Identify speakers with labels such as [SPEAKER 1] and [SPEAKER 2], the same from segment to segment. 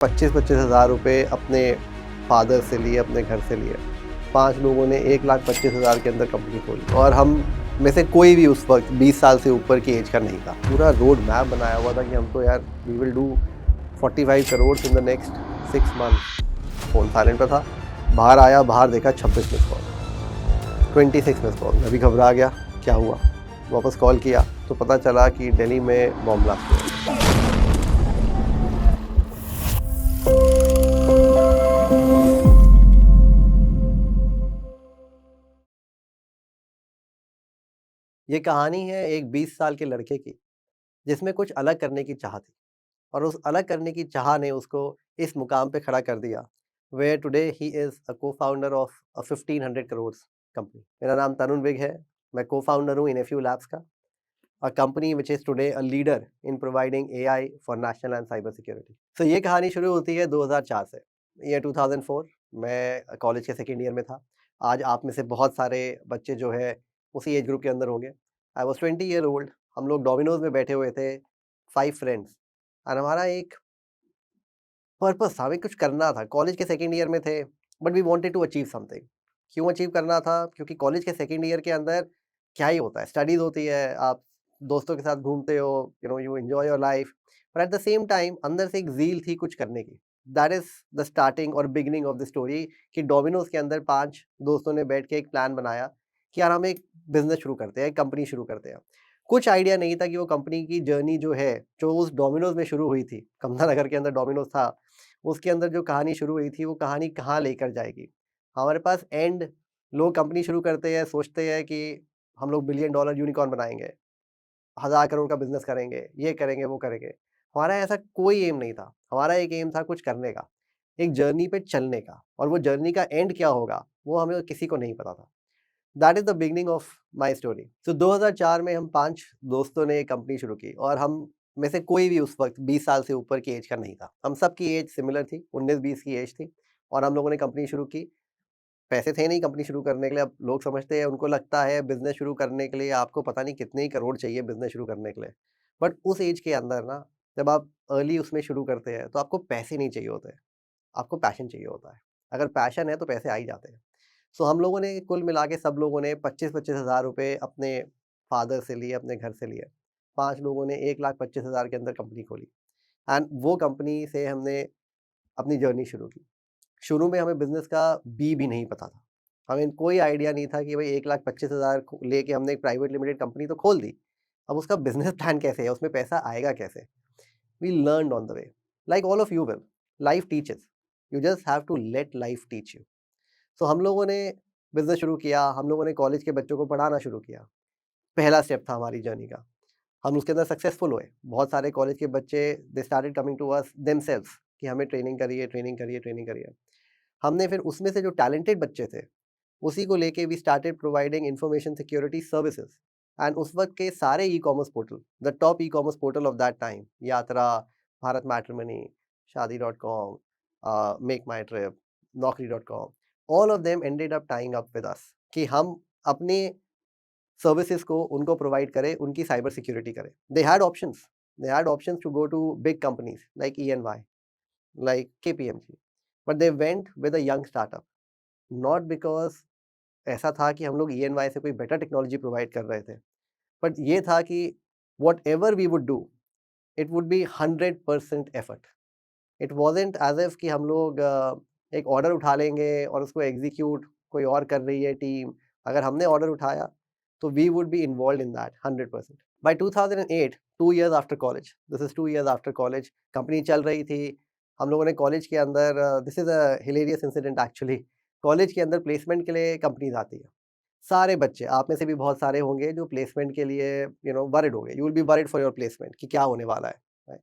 [SPEAKER 1] 25-25 हज़ार रुपये अपने फादर से लिए, अपने घर से लिए। 5 लोगों ने 1,25,000 के अंदर कंपनी खोली और हम में से कोई भी उस वक़्त 20 साल से ऊपर की एज का नहीं था। पूरा रोड मैप बनाया हुआ था कि हम तो यार we will do 45 crore in the next 6 months. Phone silent पे था। बाहर आया, बाहर देखा 26 मिस्ड कॉल, 26 मिस्ड कॉल। मैं भी घबरा गया, क्या हुआ? वापस कॉल किया तो पता चला कि दिल्ली में बॉम्ब ब्लास्ट हुआ। ये कहानी है एक 20 साल के लड़के की, जिसमें कुछ अलग करने की चाह थी और उस अलग करने की चाह ने उसको इस मुकाम पे खड़ा कर दिया, where today he is a co-founder of a 1500 crore company. मेरा नाम तरुण विग है, मैं को-फाउंडर हूँ इन्फियो लैब्स का, a company which is today a leader in providing AI for national and cyber security. So ये कहानी शुरू होती है 2004 से। ये 2004 मैं कॉलेज के सेकंड ईयर में था। आज आप में से बहुत सारे बच्चे जो है उसी एज ग्रुप के अंदर होंगे। I was 20 year old. हम लोग डोमिनोज़ में बैठे हुए थे, 5 फ्रेंड्स, और हमारा एक पर्पस था, हमें कुछ करना था। कॉलेज के सेकंड ईयर में थे, but we wanted to achieve something. क्यों अचीव करना था? क्योंकि कॉलेज के सेकंड ईयर के अंदर क्या ही होता है, स्टडीज़ होती है, आप दोस्तों के साथ घूमते हो, you enjoy your life, but at the same time अंदर से एक ज़ील थी कुछ करने की। दैट इज़ द स्टार्टिंग और बिगिनिंग ऑफ द स्टोरी कि डोमिनोज़ के अंदर 5 दोस्तों ने बैठ के एक प्लान बनाया कि यार हम एक बिज़नेस शुरू करते हैं, एक कंपनी शुरू करते हैं। कुछ आइडिया नहीं था कि वो कंपनी की जर्नी जो है, जो उस डोमिनोज़ में शुरू हुई थी, कमला नगर के अंदर डोमिनोज़ था, उसके अंदर जो कहानी शुरू हुई थी, वो कहानी कहाँ लेकर जाएगी। हमारे पास एंड लोग कंपनी शुरू करते हैं, सोचते हैं कि हम लोग बिलियन डॉलर यूनिकॉर्न बनाएँगे, 1000 करोड़ का बिज़नेस करेंगे, ये करेंगे, वो करेंगे। हमारा ऐसा कोई एम नहीं था। हमारा एक एम था कुछ करने का, एक जर्नी पे चलने का, और वो जर्नी का एंड क्या होगा, वो हमें किसी को नहीं पता था। That is the beginning of my story. So 2004 में हम 5 दोस्तों ने एक कंपनी शुरू की और हम में से कोई भी उस वक़्त 20 साल से ऊपर की एज का नहीं था। हम सबकी एज सिमिलर थी, 19-20 की एज थी, और हम लोगों ने कंपनी शुरू की। पैसे थे नहीं कंपनी शुरू करने के लिए। अब लोग समझते हैं, उनको लगता है बिज़नेस शुरू करने के लिए आपको पता नहीं कितने ही करोड़ चाहिए बिज़नेस शुरू करने के लिए। बट उस एज के अंदर ना, जब आप अर्ली उसमें शुरू करते हैं, तो आपको पैसे नहीं चाहिए होते हैं, आपको पैशन चाहिए होता है। अगर पैशन है तो पैसे आ ही जाते हैं। सो हम लोगों ने कुल मिला के सब लोगों ने 25-25 हज़ार रुपए अपने फादर से लिए, अपने घर से लिए। 5 लोगों ने 1,25,000 के अंदर कंपनी खोली एंड वो कंपनी से हमने अपनी जर्नी शुरू की। शुरू में हमें बिज़नेस का भी नहीं पता था। हमें कोई आइडिया नहीं था कि भई 1,25,000 को लेके हमने एक प्राइवेट लिमिटेड कंपनी तो खोल दी। अब उसका बिज़नेस प्लान कैसे है? उसमें पैसा आएगा कैसे? We learned on the way, like all of you will. Life teaches, you just have to let life teach you. So हम लोगों ने बिज़नेस शुरू किया, हम लोगों ने कॉलेज के बच्चों को पढ़ाना शुरू किया। पहला स्टेप था हमारी जर्नी का। हम उसके अंदर सक्सेसफुल हुए। बहुत सारे कॉलेज के बच्चे they started coming to us themselves कि हमें ट्रेनिंग करिए, ट्रेनिंग करिए, ट्रेनिंग करिए। हमने फिर उसमें से जो टैलेंटेड बच्चे थे, उसी को लेके we started providing information security services and उस वक़्त के सारे e-commerce portal, the top e-commerce portal of that time, Yatra, Bharat matrimony, Shaadi dot com, make my trip, Naukri dot com, all of them ended up tying up with us कि हम अपने services को उनको provide करें, उनकी साइबर सिक्योरिटी करें। They had options to go to big companies like E and Y, like KPMG, but they went with a young startup, not because ऐसा था कि हम लोग ईएनवाई से कोई बेटर टेक्नोलॉजी प्रोवाइड कर रहे थे, बट ये था कि whatever we would do, it would be 100% effort. It wasn't as if कि हम लोग एक ऑर्डर उठा लेंगे और उसको एग्ज़ीक्यूट कोई और कर रही है टीम। अगर हमने ऑर्डर उठाया, तो we would be involved in that 100%। By 2008, 2 years after college, this is 2 years after college, company चल रही थी। हम लोगों ने कॉलेज के अंदर, this is a hilarious incident actually, college के अंदर प्लेसमेंट के लिए कंपनीज़ आती है। सारे बच्चे, आप में से भी बहुत सारे होंगे जो प्लेसमेंट के लिए वरीड हो गए। You will be worried for your placement कि क्या होने वाला है, right?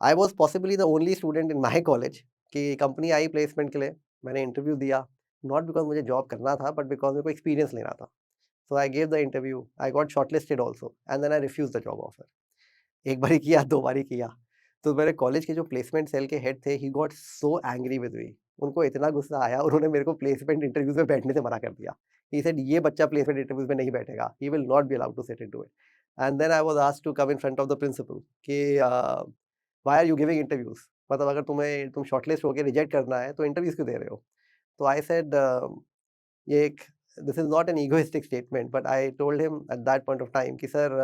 [SPEAKER 1] I was possibly the only student in my college कि कंपनी आई प्लेसमेंट के लिए, मैंने इंटरव्यू दिया, नॉट बिकॉज़ मुझे जॉब करना था, बट बिकॉज़ मेरे को एक्सपीरियंस लेना था। So I gave the interview, I got shortlisted also and then I refused the job offer. एक बारी किया, 2 बारी किया, तो मेरे कॉलेज के जो प्लेसमेंट सेल के हेड थे, he got so angry with me. उनको इतना गुस्सा आया, उन्होंने मेरे को प्लेसमेंट इंटरव्यूज़ में बैठने से मना कर दिया। ही सेड ये बच्चा प्लेसमेंट इंटरव्यूज़ में नहीं बैठेगा, he will not be allowed to sit into it. And then I was asked to come in front of the principal कि why are you giving interviews? मतलब अगर तुम शॉर्टलिस्ट होके रिजेक्ट करना है तो इंटरव्यूज़ क्यों दे रहे हो? तो आई सेड ये एक this is not an egoistic statement but I told him at that point of time कि सर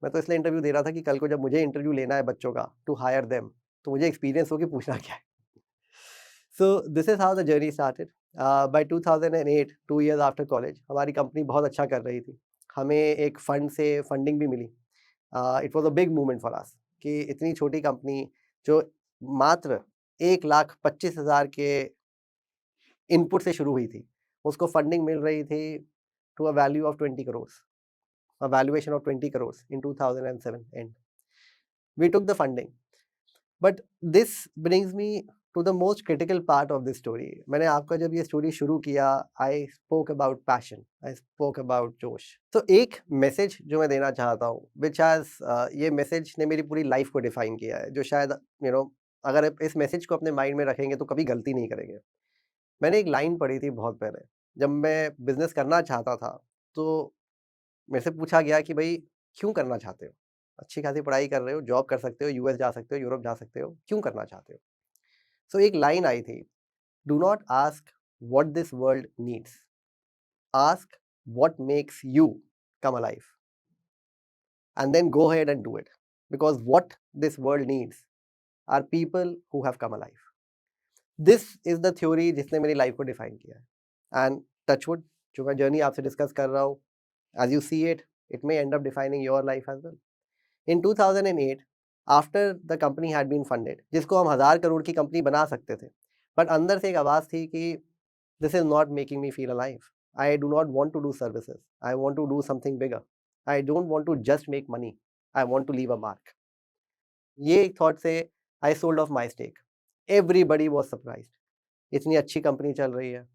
[SPEAKER 1] मैं तो इसलिए इंटरव्यू दे रहा था कि कल को जब मुझे इंटरव्यू लेना है बच्चों का टू हायर देम, तो मुझे एक्सपीरियंस हो कि पूछना क्या है। So this is how the journey started. By 2008 2 years after college हमारी कंपनी बहुत अच्छा कर रही थी। हमें एक फंड से फंडिंग भी मिली। It was a big movement for us कि इतनी छोटी कंपनी जो मात्र 1,25,000 के इनपुट से शुरू हुई थी, उसको फंडिंग मिल रही थी to a value of 20 crore, a valuation of 20 crores in 2007 end. We took the funding. But this brings me to the most critical part of this story. मैंने आपका जब ये स्टोरी शुरू किया, I spoke about passion, I spoke about जोश। तो एक message जो मैं देना चाहता हूँ, which has ये मैसेज ने मेरी पूरी लाइफ को डिफाइन किया है, जो शायद अगर आप इस मैसेज को अपने माइंड में रखेंगे तो कभी गलती नहीं करेंगे। मैंने एक लाइन पढ़ी थी बहुत पहले, जब मैं बिजनेस करना चाहता था, तो मेरे से पूछा गया कि भाई क्यों करना चाहते हो? अच्छी खासी पढ़ाई कर रहे हो, जॉब कर सकते हो, यूएस जा सकते हो, यूरोप जा सकते हो, क्यों करना चाहते हो? सो एक लाइन आई थी, do not ask what this world needs, ask what makes you come alive and then go ahead and do it because what this world needs are people who have come alive. This is the theory जिसने मेरी life को define किया है and touchwood जो मैं journey आपसे discuss कर रहा हूँ, as you see it, it may and up defining your life as well. In 2008, after the company had been funded, जिसको हम 1,000 करोड़ की कंपनी बना सकते थे, बट अंदर से एक आवाज़ थी कि this is not making me feel alive. I do not want to do services, I want to do something bigger, I don't want to just make money, I want to leave a mark. ये एक thought से I sold off my stake. Everybody was surprised, इतनी अच्छी company चल रही है,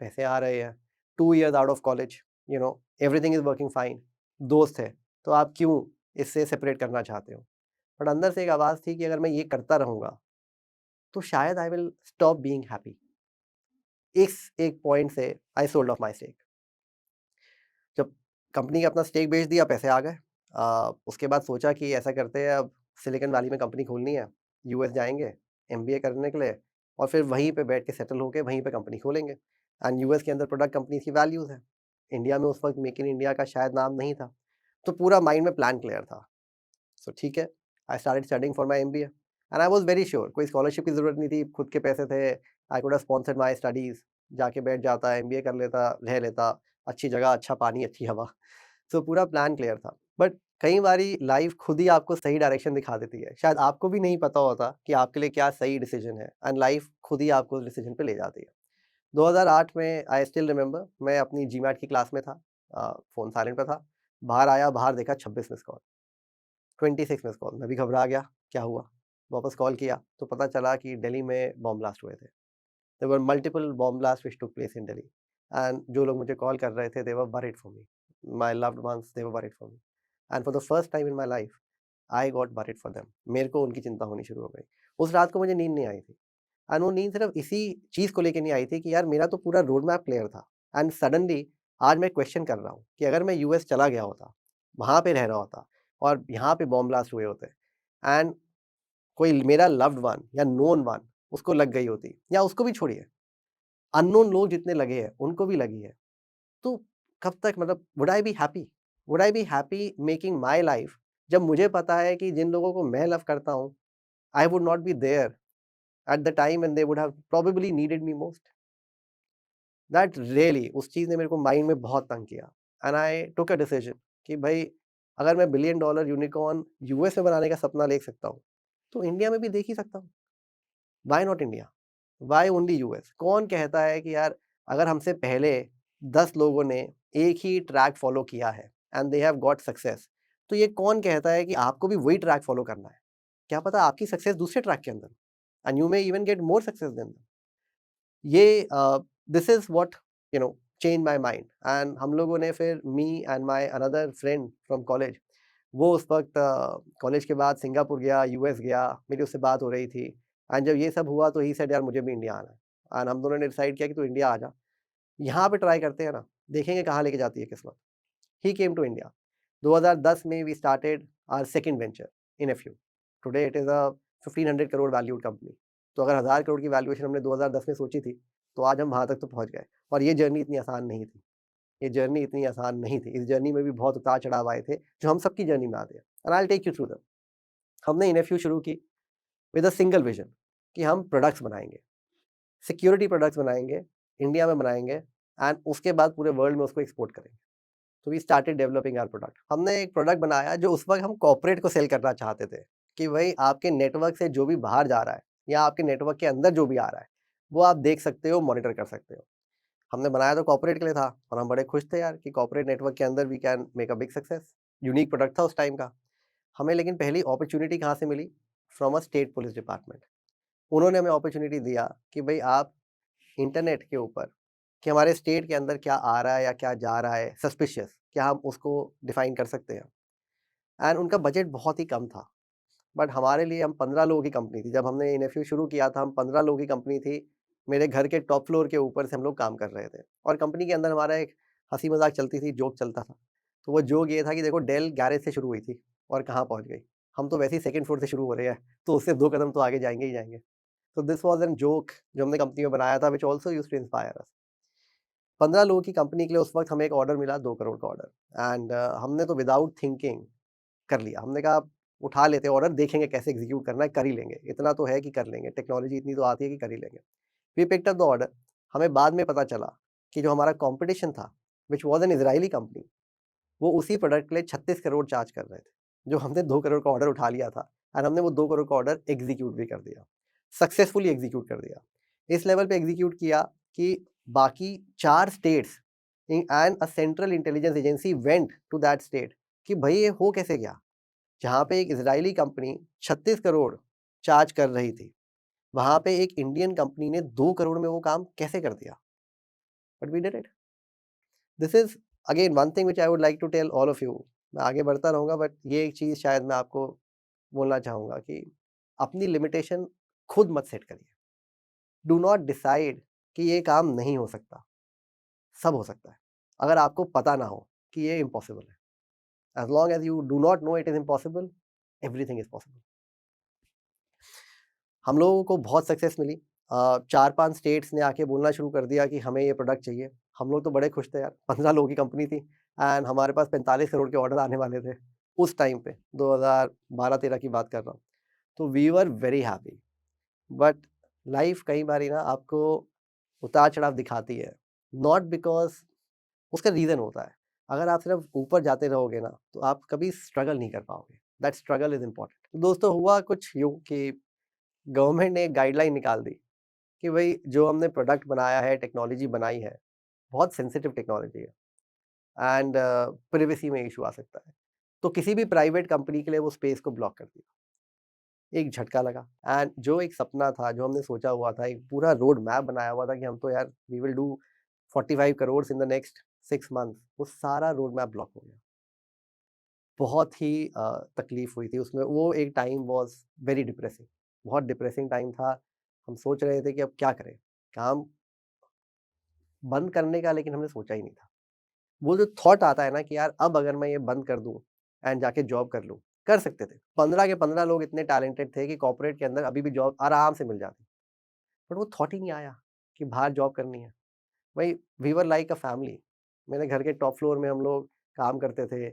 [SPEAKER 1] पैसे आ रहे हैं, 2 years out of college, everything is working fine, दोस्त है, तो आप क्यों इससे सेपरेट करना चाहते हो? बट अंदर से एक आवाज़ थी कि अगर मैं ये करता रहूँगा, तो शायद I will stop being happy. इस एक पॉइंट से I sold off my stake. जब कंपनी का अपना स्टेक बेच दिया, पैसे आ गए। उसके बाद सोचा कि ऐसा करते हैं, अब सिलिकॉन वैली में कंपनी खोलनी है, यूएस जाएँगे, एमबीए करने के लिए और फिर वहीं पे बैठ के सेटल होके वहीं पे कंपनी खोलेंगे एंड यूएस के अंदर प्रोडक्ट कंपनीज़ की वैल्यूज़ है। इंडिया में उस वक़्त मेक इन इंडिया का शायद नाम नहीं था, तो पूरा माइंड में प्लान क्लियर था। सो ठीक है, I started studying for my MBA and I was very sure कोई स्कॉलरशिप की ज़रूरत नहीं थी, खुद के पैसे थे, I could have sponsored my studies, जाके बैठ जाता, एमबीए कर लेता, रह लेता, अच्छी जगह, अच्छा पानी, अच्छी हवा। सो पूरा प्लान क्लियर था। बट कई बारी लाइफ़ खुद ही आपको सही डायरेक्शन दिखा देती है। शायद आपको भी नहीं पता होता कि आपके लिए क्या सही डिसीज़न है एंड लाइफ़ खुद ही आपको उस डिसीज़न पे ले जाती है। 2008 में आई स्टिल रिमेंबर मैं अपनी जीमैट की क्लास में था, फ़ोन साइलेंट पे था, बाहर आया, बाहर देखा 26 मिस्ड कॉल। 26 मिस्ड कॉल, मैं भी घबरा गया, क्या हुआ? वापस कॉल किया, तो पता चला कि दिल्ली में बॉम्ब ब्लास्ट हुए थे। There were multiple bomb blast which took place in Delhi and जो लोग मुझे कॉल कर रहे थे, they were worried for me. My loved ones, they were worried for me and for the first time in my life, I got worried for them. मेरे को उनकी चिंता होनी शुरू हो गई। उस रात को मुझे नींद नहीं आई थी एंड वो नींद सिर्फ़ इसी चीज़ को लेके नहीं आई थी कि यार मेरा तो पूरा रोड मैप क्लियर था एंड सडनली आज मैं क्वेश्चन कर रहा हूँ कि अगर मैं यूएस चला गया होता, वहाँ पे रह रहा होता और यहाँ पे बॉम्ब ब्लास्ट हुए होते एंड कोई मेरा लव्ड वन या नोन वन उसको लग गई होती या उसको भी छोड़िए, अननोन लोग जितने लगे हैं, उनको भी लगी है। तो कब तक, मतलब would I be happy? Would I be happy making my life जब मुझे पता है कि जिन लोगों को मैं लव करता हूँ, I would not be there at the time when they would have probably needed me most. That really उस चीज़ ने मेरे को माइंड में बहुत तंग किया एंड आई टूक अ डिसीजन कि भाई अगर मैं बिलियन डॉलर यूनिकॉर्न यूएस में बनाने का सपना देख सकता हूँ, तो इंडिया में भी देख ही सकता हूँ। Why not India? Why only US? कौन कहता है कि यार अगर हमसे पहले 10 लोगों ने एक ही ट्रैक फॉलो किया है and they have got success, तो ये कौन कहता है कि आपको भी वही ट्रैक फॉलो करना है? क्या पता आपकी सक्सेस दूसरे ट्रैक के अंदर and you may even get more success than them. ये this is what change my mind and हम लोगों ने फिर me and my another friend from college, वो उस वक़्त कॉलेज के बाद सिंगापुर गया, यूएस गया, मेरी उससे बात हो रही थी एंड जब ये सब हुआ तो ही सेड यार मुझे भी इंडिया आना है एंड हम दोनों ने डिसाइड किया कि तू इंडिया आ जा, यहाँ पे ट्राई करते हैं ना, देखेंगे कहाँ लेके जाती है किस्मत। ही केम टू इंडिया। 2010 में we started our second venture Innefu. Today it is a 1500 crore valued company. तो अगर 1000 करोड़ की वैल्यूएशन हमने 2010 में सोची थी, तो आज हम वहाँ तक तो पहुँच गए। और ये जर्नी इतनी आसान नहीं थी। ये जर्नी इतनी आसान नहीं थी। इस जर्नी में भी बहुत उतार-चढ़ाव आए थे, जो हम सबकी जर्नी में आते हैं। And I will take you through them. हमने इन्फेव्यू शुरू की विद अ सिंगल विजन कि हम प्रोडक्ट्स बनाएँगे, सिक्योरिटी प्रोडक्ट्स बनाएँगे, इंडिया में बनाएँगे एंड उसके बाद पूरे वर्ल्ड में उसको एक्सपोर्ट करेंगे। तो we started developing our product. हमने एक प्रोडक्ट बनाया जो उस वक़्त हम कॉर्पोरेट को सेल करना चाहते थे, कि भई आपके नेटवर्क से जो भी बाहर जा रहा है या आपके नेटवर्क के अंदर जो भी आ रहा है, वो आप देख सकते हो, मॉनिटर कर सकते हो। हमने बनाया तो कॉर्पोरेट के लिए था और हम बड़े खुश थे यार कि कॉर्पोरेट नेटवर्क के अंदर we can make a big success. Unique product था उस टाइम का। हमें लेकिन पहली अपॉर्च्युनिटी कहाँ से मिली? From a state police department. उन्होंने हमें अपॉर्च्युनिटी दिया कि भई आप इंटरनेट के ऊपर कि हमारे स्टेट के अंदर क्या आ रहा है या क्या जा रहा है सस्पिशियस, क्या हम उसको डिफाइन कर सकते हैं? एंड उनका बजट बहुत ही कम था। बट हमारे लिए हम 15 लोगों की कंपनी थी। जब हमने इन्फी शुरू किया था, हम 15 लोगों की कंपनी थी। मेरे घर के टॉप फ्लोर के ऊपर से हम लोग काम कर रहे थे और कंपनी के अंदर हमारा एक हँसी-मज़ाक चलती थी, जोक चलता था। तो वो जोक ये था कि देखो डेल गैरेज से शुरू हुई थी और कहाँ पहुँच गई। हम तो वैसे ही सेकंड फ्लोर से शुरू हो रहे हैं, तो उससे 2 कदम तो आगे जाएँगे ही जाएँगे। तो दिस वाज़ एन जोक जो हमने कंपनी में बनाया था which also used to inspire us. 15 लोगों की कंपनी के लिए उस वक़्त हमें एक ऑर्डर मिला 2 करोड़ का ऑर्डर एंड हमने तो विदाउट थिंकिंग कर लिया। हमने कहा उठा लेते हैं ऑर्डर, देखेंगे कैसे एग्ज़ीक्यूट करना है, कर ही लेंगे। इतना तो है कि कर लेंगे, टेक्नोलॉजी इतनी तो आती है कि कर ही लेंगे। We picked up the order. हमें बाद में पता चला कि जो हमारा कॉम्पिटिशन था, which was an Israeli company, वो उसी प्रोडक्ट के लिए 36 करोड़ चार्ज कर रहे थे। जो हमने 2 करोड़ का ऑर्डर उठा लिया था एंड हमने वो 2 करोड़ का ऑर्डर एग्ज़ीक्यूट भी कर दिया। सक्सेसफुली एग्ज़ीक्यूट कर दिया। इस लेवल पे एग्ज़ीक्यूट किया कि बाकी 4 states and a central intelligence agency went to that state कि भई ये हो कैसे गया? जहाँ पे एक इज़राइली कंपनी 36 करोड़ चार्ज कर रही थी, वहाँ पे एक इंडियन कंपनी ने 2 करोड़ में वो काम कैसे कर दिया? But we did it. This is again one thing which I would like to tell all of you. मैं आगे बढ़ता रहूँगा बट ये एक चीज़ शायद मैं आपको बोलना चाहूँगा कि अपनी लिमिटेशन खुद मत सेट करिए। डू नॉट डिसाइड कि ये काम नहीं हो सकता, सब हो सकता है। अगर आपको पता ना हो कि ये इम्पॉसिबल है। As long as you do not know it is impossible, everything is possible. हम लोगों को बहुत सक्सेस मिली। 4-5 स्टेट्स ने आके बोलना शुरू कर दिया कि हमें ये प्रोडक्ट चाहिए। हम लोग तो बड़े खुश थे यार, 15 लोगों की कंपनी थी एंड हमारे पास 45 करोड़ के ऑर्डर आने वाले थे, उस टाइम पे 2012-13 की बात कर रहा हूँ। तो we were very happy. But life कई बारी ना आपको उतार-चढ़ाव दिखाती है, नॉट बिकॉज़ उसका रीज़न होता है। अगर आप सिर्फ़ ऊपर जाते रहोगे ना, तो आप कभी स्ट्रगल नहीं कर पाओगे। That struggle is important. दोस्तों हुआ कुछ यूँ कि गवर्नमेंट ने एक गाइडलाइन निकाल दी कि भई जो हमने प्रोडक्ट बनाया है, टेक्नोलॉजी बनाई है, बहुत सेंसिटिव टेक्नोलॉजी है एंड प्राइवेसी में इश्यू आ सकता है। तो किसी भी प्राइवेट कंपनी के लिए वो स्पेस को ब्लॉक कर दिया। एक झटका लगा एंड जो एक सपना था, जो हमने सोचा हुआ था, एक पूरा रोड मैप बनाया हुआ था कि हम तो यार we will do 45 crore in the next 6 months, वो सारा रोड मैप ब्लॉक हो गया। बहुत ही तकलीफ हुई थी उसमें, वो एक टाइम वाज़ वेरी डिप्रेसिंग, बहुत डिप्रेसिंग टाइम था। हम सोच रहे थे कि अब क्या करें? काम बंद करने का लेकिन हमने सोचा ही नहीं था। वो जो थॉट आता है ना कि यार अब अगर मैं ये बंद कर दूँ एंड जाके जॉब कर लूँ, कर सकते थे। 15 के 15 लोग इतने टैलेंटेड थे कि कॉर्पोरेट के अंदर अभी भी जॉब आराम से मिल जाती। बट वो थॉट ही नहीं आया कि बाहर जॉब करनी है। वही we were like a family. मेरे घर के टॉप फ्लोर में हम लोग काम करते थे।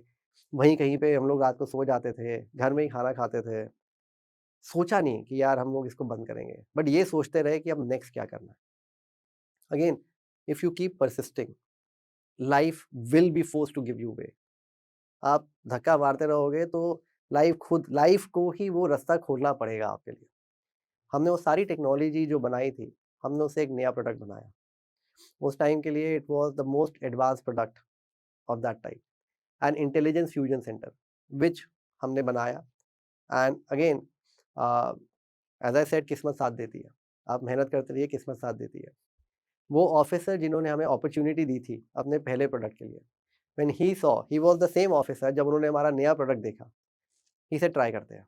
[SPEAKER 1] वहीं कहीं पे हम लोग रात को सो जाते थे, घर में ही खाना खाते थे। सोचा नहीं कि यार हम लोग इसको बंद करेंगे। बट ये सोचते रहे कि अब नेक्स्ट क्या करना है। Again if you keep persisting, life will be forced to give you way. आप धक्का मारते रहोगे तो लाइफ को ही वो रास्ता खोलना पड़ेगा आपके लिए। हमने वो सारी टेक्नोलॉजी जो बनाई थी, हमने उससे एक नया प्रोडक्ट बनाया। उस टाइम के लिए it was the most advanced product of that time, N intelligence fusion centre which हमने बनाया and again as I said किस्मत साथ देती है। आप मेहनत करते रहिए, किस्मत साथ देती है। वो ऑफिसर जिन्होंने हमें अपॉर्च्युनिटी दी थी अपने पहले प्रोडक्ट के लिए, when he was the same officer जब उन्होंने हमारा नया प्रोडक्ट देखा, ही सेड ट्राई करते हैं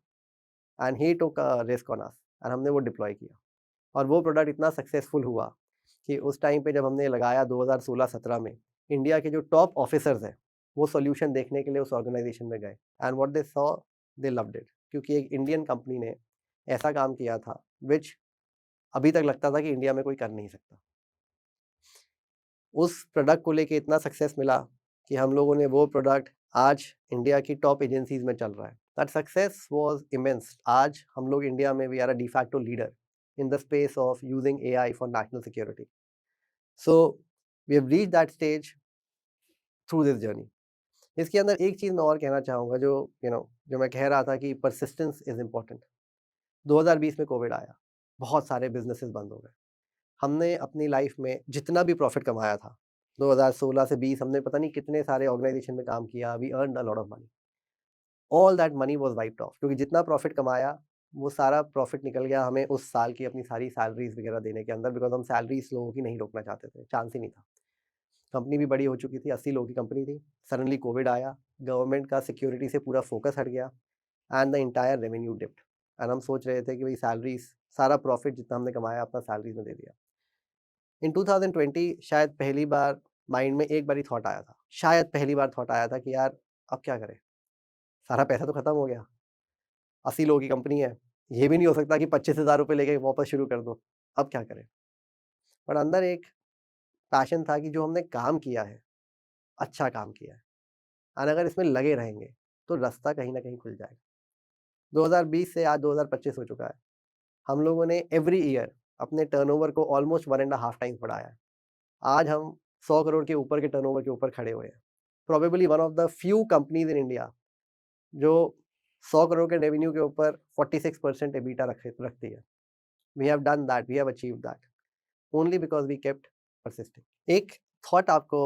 [SPEAKER 1] एंड ही टूक a risk on us and हमने वो डिप्लॉय किया और वो प्रोडक्ट इतना सक्सेसफुल हुआ कि उस टाइम पे जब हमने लगाया 2016-17 में, इंडिया के जो टॉप ऑफिसर्स हैं, वो सॉल्यूशन देखने के लिए उस ऑर्गेनाइजेशन में गए and what they saw, they loved it क्योंकि एक इंडियन कंपनी ने ऐसा काम किया था विच अभी तक लगता था कि इंडिया में कोई कर नहीं सकता। उस प्रोडक्ट को लेके इतना सक्सेस मिला कि हम लोगों ने वो प्रोडक्ट आज इंडिया की टॉप एजेंसीज में चल रहा है। That success was immense. आज हम लोग इंडिया में we are a de facto leader in the space of using AI for national security. So we have reached that stage through this journey. इसके अंदर एक चीज़ मैं और कहना चाहूँगा जो जो मैं कह रहा था कि परसिस्टेंस इज़ इम्पोर्टेंट। 2020 में कोविड आया, बहुत सारे बिज़नेसेस बंद हो गए। हमने अपनी लाइफ में जितना भी प्रॉफ़िट कमाया था, 2016 से 20 हमने पता नहीं कितने सारे ऑर्गनाइज़ेशन में काम किया, we earned a lot of money. All that money was wiped off, क्योंकि जितना प्रॉफ़िट कमाया, वो सारा प्रॉफ़िट निकल गया हमें उस साल की अपनी सारी सैलरीज़ वगैरह देने के अंदर, बिकॉज़ हम सैलरीज़ लोगों की नहीं रोकना चाहते थे, चांस ही नहीं था। कंपनी भी बड़ी हो चुकी थी, 80 लोगों की कंपनी थी। सडनली कोविड आया, गवर्नमेंट का सिक्योरिटी से पूरा फ़ोकस हट गया and the entire revenue dipped. And हम सोच रहे थे कि भई सैलरीज़, सारा प्रॉफ़िट जितना हमने कमाया अपना सैलरीज़ में दे दिया। इन 2020 शायद पहली बार माइंड में एक बार ही थॉट आया था, शायद पहली बार थॉट आया था कि यार अब क्या करें? सारा पैसा तो खत्म हो गया, 80 लोगों की कंपनी है, ये भी नहीं हो सकता कि 25,000 रुपए लेके वापस शुरू कर दो, अब क्या करें? पर अंदर एक पैशन था कि जो हमने काम किया है, अच्छा काम किया है और अगर इसमें लगे रहेंगे, तो रास्ता कहीं न कहीं खुल जाएगा। 2020 से आज 2025 हो चुका है। हम लोगों ने एवरी ईयर अपने टर्नओवर को almost 1 and a half times बढ़ाया है। आज हम 100 करोड़ के ऊपर के टर्नओवर के ऊपर खड़े हुए हैं। Probably one of the few companies in India जो 100 करोड़ के रेवेन्यू के ऊपर 46% एबिटा रखती है। We have done that, we have achieved that only because we kept persisting. एक थॉट आपको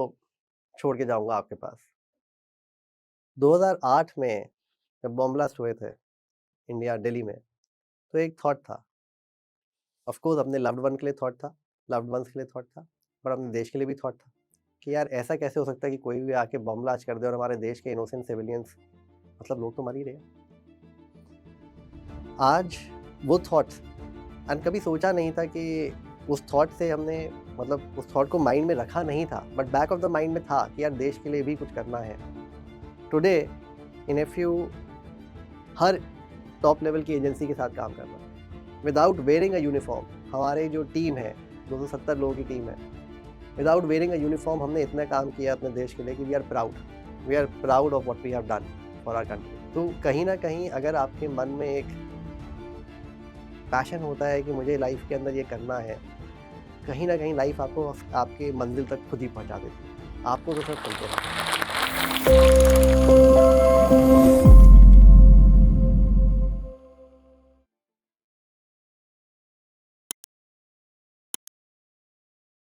[SPEAKER 1] छोड़ के जाऊँगा आपके पास। 2008 में जब बॉम्ब ब्लास्ट हुए थे इंडिया दिल्ली में, तो एक थॉट था। ऑफ कोर्स अपने लव्ड वन के लिए थॉट था, लव्ड वन्स के लिए थॉट था, पर अपने देश के लिए भी थॉट था कि यार ऐसा कैसे हो सकता है कि कोई भी आके बॉम्ब ब्लास्ट कर दे और हमारे देश के इनोसेंट सिविलियंस, मतलब लोग तो मर ही रहे हैं। आज वो थॉट्स, एंड कभी सोचा नहीं था कि उस थॉट से हमने, मतलब उस थॉट को माइंड में रखा नहीं था, but back of the mind में था कि यार देश के लिए भी कुछ करना है। Today in a few her top level की एजेंसी के साथ काम करना विदाउट वेयरिंग अ यूनिफॉर्म। हमारे जो टीम है 270 लोगों की टीम है, विदाउट वेयरिंग अ यूनिफॉर्म हमने इतना काम किया अपने देश के लिए कि we are proud of what we have done for our country. तो कहीं ना कहीं अगर आपके मन में एक पैशन होता है कि मुझे लाइफ के अंदर ये करना है, कहीं ना कहीं लाइफ आपको आपके मंजिल तक खुद ही पहुंचा देती है। आपको तो सिर्फ चलते रहना है।